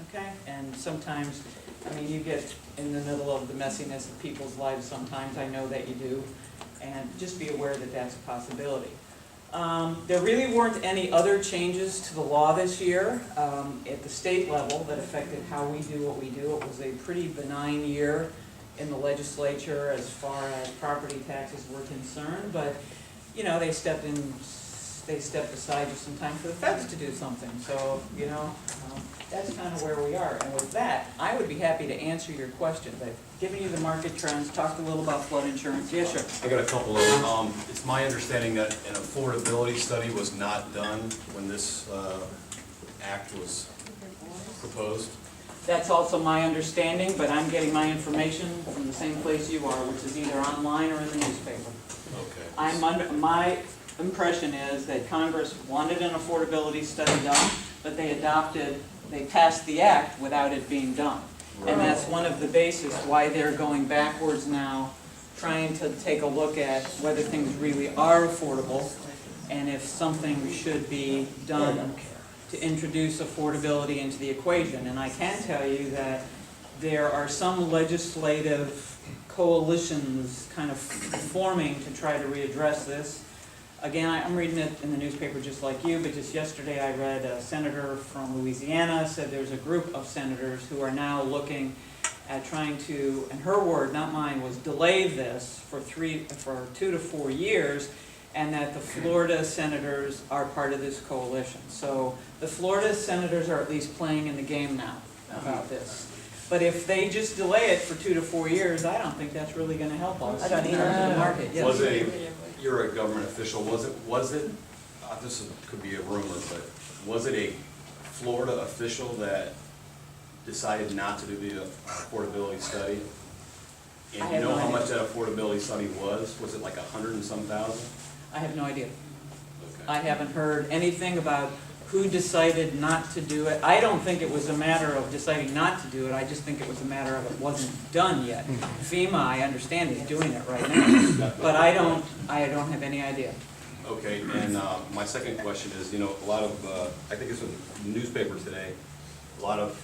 okay? And sometimes, I mean, you get in the middle of the messiness of people's lives sometimes, I know that you do, and just be aware that that's a possibility. There really weren't any other changes to the law this year at the state level that affected how we do what we do. It was a pretty benign year in the legislature as far as property taxes were concerned, but you know, they stepped aside just in time for the feds to do something. So, you know, that's kind of where we are. And with that, I would be happy to answer your questions. I've given you the market trends, talked a little about flood insurance. Yes, sure. I got a couple of them. It's my understanding that an affordability study was not done when this act was proposed. That's also my understanding, but I'm getting my information from the same place you are, which is either online or in the newspaper. Okay. My impression is that Congress wanted an affordability study done, but they passed the act without it being done. Right. And that's one of the bases why they're going backwards now, trying to take a look at whether things really are affordable and if something should be done to introduce affordability into the equation. And I can tell you that there are some legislative coalitions kind of forming to try to readdress this. Again, I'm reading it in the newspaper just like you, but just yesterday I read a senator from Louisiana said there's a group of senators who are now looking at trying to, and her word, not mine, was delay this for 2 to 4 years, and that the Florida senators are part of this coalition. So the Florida senators are at least playing in the game now about this. But if they just delay it for 2 to 4 years, I don't think that's really going to help us. I don't in terms of the market. Yes. You're a government official, was it, could be a rumor, but was it a Florida official that decided not to do the affordability study? And you know how much that affordability study was? Was it like 100 and some thousand? I have no idea. Okay. I haven't heard anything about who decided not to do it. I don't think it was a matter of deciding not to do it. I just think it was a matter of it wasn't done yet. FEMA, I understand, is doing it right now, but I don't have any idea. Okay, and my second question is, you know, a lot of, I think it's in the newspaper today, a lot of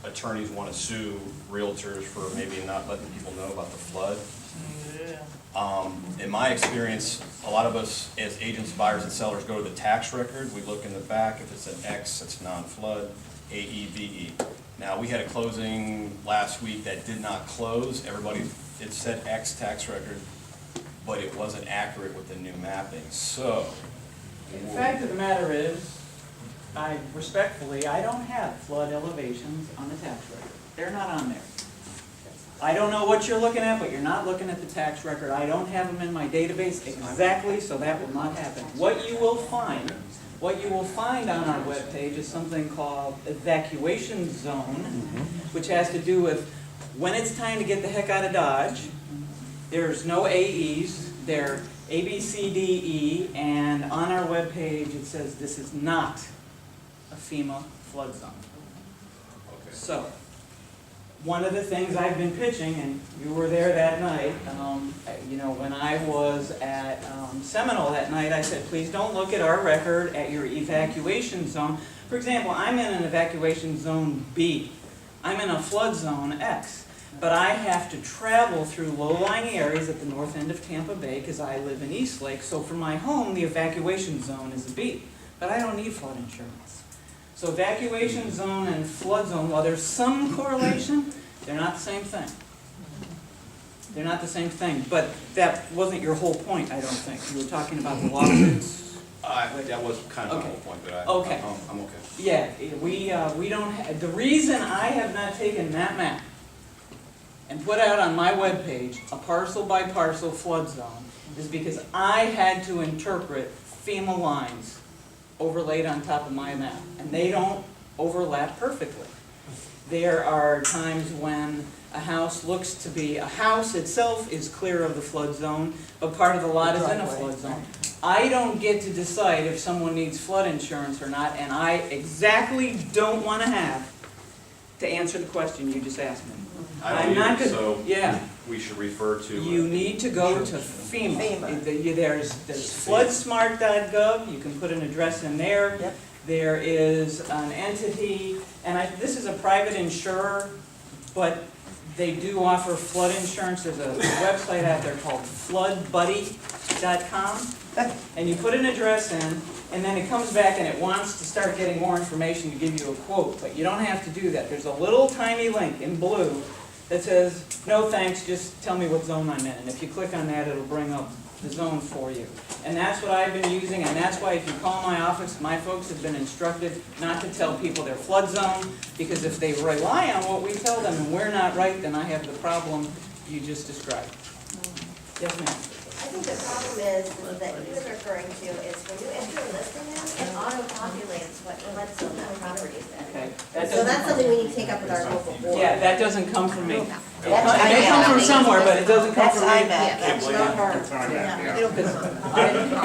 attorneys want to sue realtors for maybe not letting people know about the flood. In my experience, a lot of us as agents, buyers, and sellers go to the tax record. We look in the back. If it's an X, it's non-flood, AEVE. Now, we had a closing last week that did not close. It said X tax record, but it wasn't accurate with the new mapping. So, The fact of the matter is, respectfully, I don't have flood elevations on the tax record. They're not on there. I don't know what you're looking at, but you're not looking at the tax record. I don't have them in my database exactly, so that will not happen. What you will find on our webpage is something called evacuation zone, which has to do with when it's time to get the heck out of Dodge. There's no AEs, they're A, B, C, D, E, and on our webpage it says this is not a FEMA flood zone. okay. So, one of the things I've been pitching, and you were there that night, you know, when I was at Seminole that night, I said, please don't look at our record at your evacuation zone. For example, I'm in an evacuation zone B. I'm in a flood zone X. But I have to travel through low-lying areas at the north end of Tampa Bay because I live in Eastlake. So for my home, the evacuation zone is a B. But I don't need flood insurance. So evacuation zone and flood zone, while there's some correlation, they're not the same thing. They're not the same thing. But that wasn't your whole point, I don't think. You were talking about the lawsuits. That was kind of Okay. my whole point, but Okay. I'm okay. Yeah, we don't. The reason I have not taken that map and put out on my webpage a parcel by parcel flood zone is because I had to interpret FEMA lines overlaid on top of my map, and they don't overlap perfectly. There are times when a house looks to be, a house itself is clear of the flood zone, but part of the lot is in a flood zone. I don't get to decide if someone needs flood insurance or not, and I exactly don't want to have to answer the question you just asked me. I don't either, so yeah. we should refer to. You need to go to FEMA. There's floodsmart.gov. You can put an address in there. Yep. There is an entity, and this is a private insurer, but they do offer flood insurance. There's a website out there called floodbuddy.com, and you put an address in, and then it comes back and it wants to start getting more information to give you a quote, but you don't have to do that. There's a little tiny link in blue that says, no thanks, just tell me what zone I'm in. And if you click on that, it'll bring up the zone for you. And that's what I've been using, and that's why if you call my office, my folks have been instructed not to tell people their flood zone, because if they rely on what we tell them and we're not right, then I have the problem you just described. Yes, ma'am? I think the problem is that he was referring to is when you enter a listing in, it auto-populates what flood zone that property is in. Okay. So that's something we need to take up with our local board. Yeah, that doesn't come from me. That's It may come from somewhere, but it doesn't come from me. That's not her.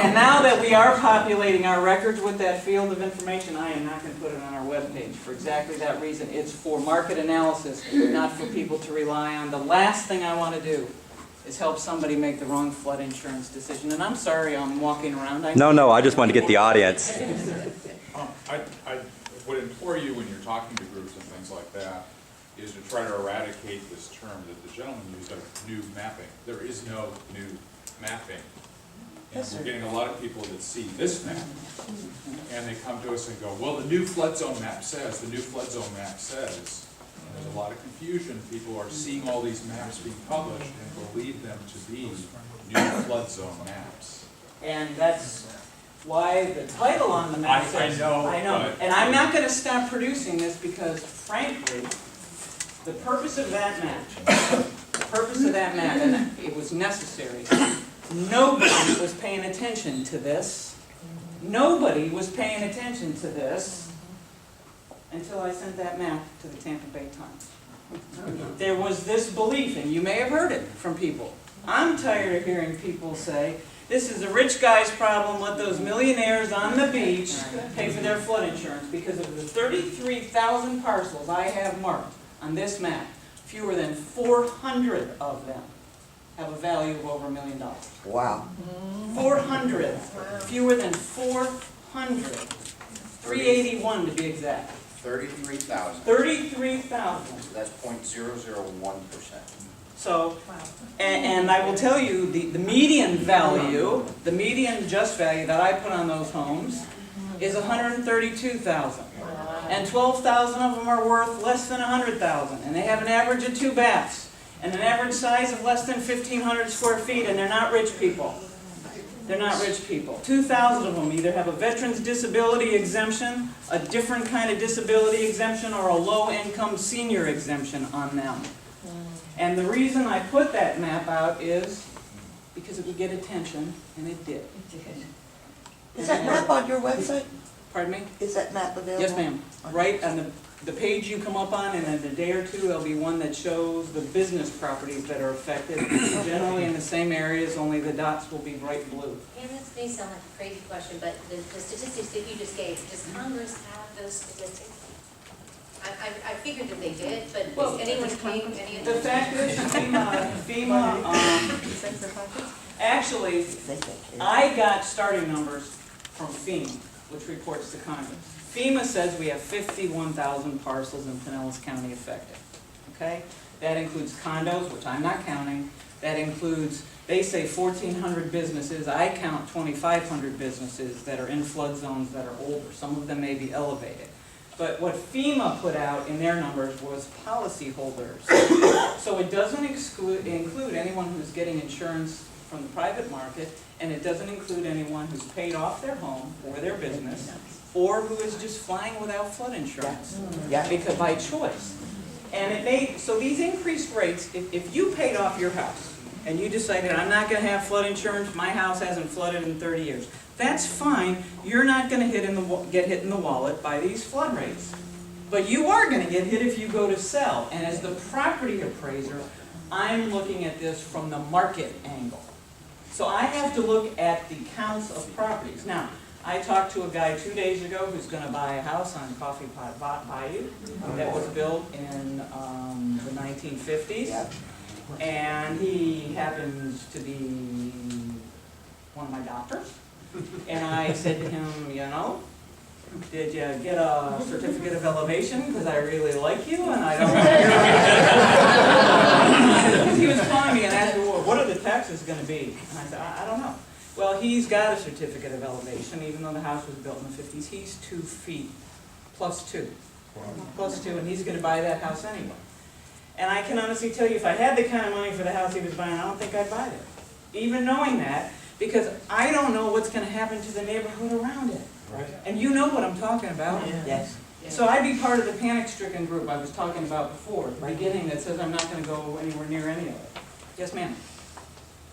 And now that we are populating our records with that field of information, I am not going to put it on our webpage for exactly that reason. It's for market analysis, not for people to rely on. The last thing I want to do is help somebody make the wrong flood insurance decision. And I'm sorry I'm walking around. No, I just wanted to get the audience. I would implore you when you're talking to groups and things like that, is to try to eradicate this term that the gentleman used of new mapping. There is no new mapping. And we're getting a lot of people that see this map, and they come to us and go, well, the new flood zone map says, the new flood zone map says. And there's a lot of confusion. People are seeing all these maps being published and believe them to be new flood zone maps. And that's why the title on the map says. I know. But And I'm not going to stop producing this because, frankly, the purpose of that map, and it was necessary, nobody was paying attention to this. Nobody was paying attention to this until I sent that map to the Tampa Bay Times. There was this belief, and you may have heard it from people. I'm tired of hearing people say, this is a rich guy's problem, let those millionaires on the beach pay for their flood insurance. Because of the 33,000 parcels I have marked on this map, fewer than 400 of them have a value of over $1 million. Wow. 400, fewer than 400. 381 to be exact. 33,000. 33,000. That's 0.001%. So, and I will tell you, the median value, the median just value that I put on those homes is $132,000. And 12,000 of them are worth less than $100,000. And they have an average of 2 baths. And an average size of less than 1,500 square feet, and they're not rich people. They're not rich people. 2,000 of them either have a veteran's disability exemption, a different kind of disability exemption, or a low-income senior exemption on them. And the reason I put that map out is because it would get attention, and it did. Is that map on your website? Pardon me? Is that map available? Yes, ma'am. Right on the page you come up on, and in a day or two, there'll be one that shows the business properties that are affected, generally in the same areas, only the dots will be bright blue. And this may sound like a crazy question, but the statistics that you just gave, does Congress have those statistics? I figured that they did, but is anyone paying any attention? The fact is, FEMA, actually, I got starting numbers from FEMA, which reports to Congress. FEMA says we have 51,000 parcels in Pinellas County affected, okay? That includes condos, which I'm not counting. That includes, they say 1,400 businesses. I count 2,500 businesses that are in flood zones that are older. Some of them may be elevated. But what FEMA put out in their numbers was policyholders. So it doesn't include anyone who's getting insurance from the private market, and it doesn't include anyone who's paid off their home or their business, or who is just flying without flood insurance, because by choice. And it made, so these increased rates, if you paid off your house, and you decided, I'm not going to have flood insurance, my house hasn't flooded in 30 years, that's fine. You're not going to get hit in the wallet by these flood rates. But you are going to get hit if you go to sell. And as the property appraiser, I'm looking at this from the market angle. So I have to look at the counts of properties. Now, I talked to a guy 2 days ago who's going to buy a house on Coffee Pot Bayou that was built in the 1950s. And he happens to be one of my doctors. And I said to him, you know, Did you get a certificate of elevation, because I really like you and I don't want to. He was calling me and asking, well, what are the taxes gonna be? And I said, I don't know. Well, he's got a certificate of elevation, even though the house was built in the 50s. He's 2 feet, plus 2. Plus 2, and he's gonna buy that house anyway. And I can honestly tell you, if I had the kind of money for the house he was buying, I don't think I'd buy it. Even knowing that, because I don't know what's gonna happen to the neighborhood around it. And you know what I'm talking about. Yes. So I'd be part of the panic-stricken group I was talking about before, at the beginning, that says I'm not gonna go anywhere near any of it. Yes, ma'am?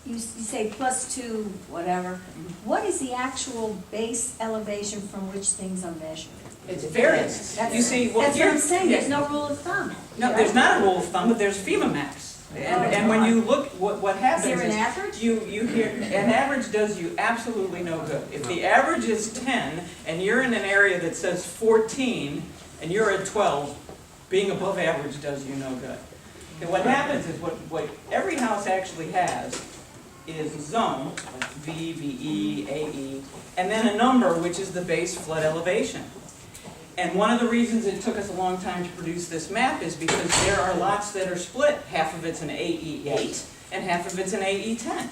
You say +2, whatever. What is the actual base elevation from which things are measured? It's various. That's- You see, well, That's what I'm saying, yeah. there's no rule of thumb. No, there's not a rule of thumb, but there's FEMA maps. And when you look, what Is happens there an is, average? you hear, an average does you absolutely no good. If the average is 10, and you're in an area that says 14, and you're at 12, being above average does you no good. And what happens is, what every house actually has is a zone, like V, VE, AE, and then a number, which is the base flood elevation. And one of the reasons it took us a long time to produce this map is because there are lots that are split. Half of it's an AE8 and half of it's an AE10.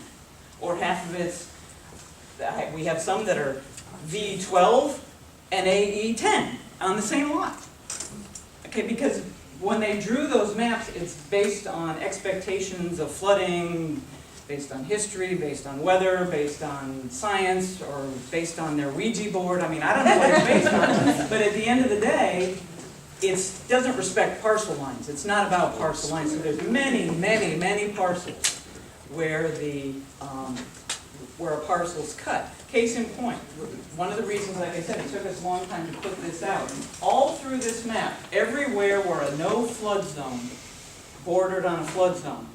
Or half of it's, we have some that are V12 and AE10 on the same lot. Okay, because when they drew those maps, it's based on expectations of flooding, based on history, based on weather, based on science, or based on their Ouija board. I mean, I don't know what it's based on. But at the end of the day, it doesn't respect parcel lines. It's not about parcel lines. So there's many, many, many parcels where where a parcel's cut. Case in point, one of the reasons, like I said, it took us a long time to put this out. All through this map, everywhere where a no flood zone bordered on a flood zone,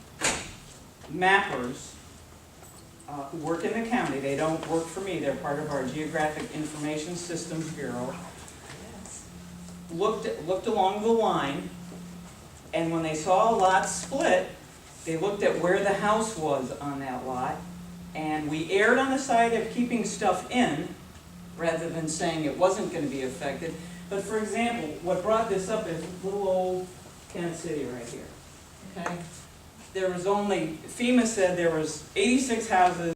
mappers who work in the county, they don't work for me, they're part of our Geographic Information Systems Bureau, looked along the line, and when they saw a lot split, they looked at where the house was on that lot, and we erred on the side of keeping stuff in, rather than saying it wasn't going to be affected. But for example, what brought this up is little old Kansas City right here, okay? There was only, FEMA said there was 86 houses